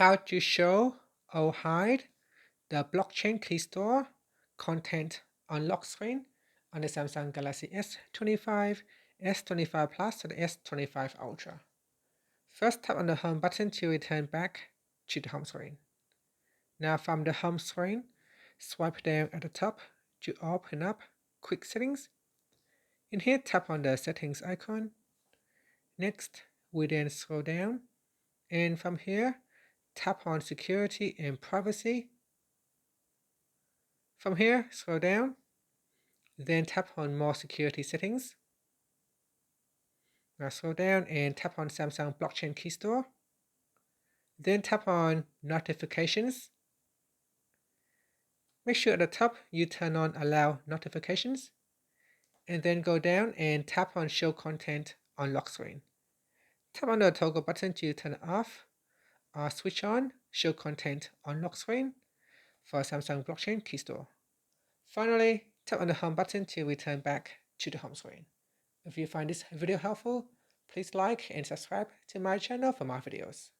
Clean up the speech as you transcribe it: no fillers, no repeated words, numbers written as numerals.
How to show or hide the Blockchain Keystore content on lock screen on the Samsung Galaxy S25, S25 Plus, and S25 Ultra. First, tap on the home button to return back to the home screen. Now from the home screen, swipe down at the top to open up Quick Settings. In here, tap on the Settings icon. Next, we then scroll down, and from here, tap on Security and Privacy. From here, scroll down, then tap on More Security Settings. Now scroll down and tap on Samsung Blockchain Keystore. Then tap on Notifications. Make sure at the top you turn on Allow Notifications. And then go down and tap on Show Content on Lock Screen. Tap on the toggle button to turn it off or switch on Show Content on Lock Screen for Samsung Blockchain Keystore. Finally, tap on the home button to return back to the home screen. If you find this video helpful, please like and subscribe to my channel for more videos.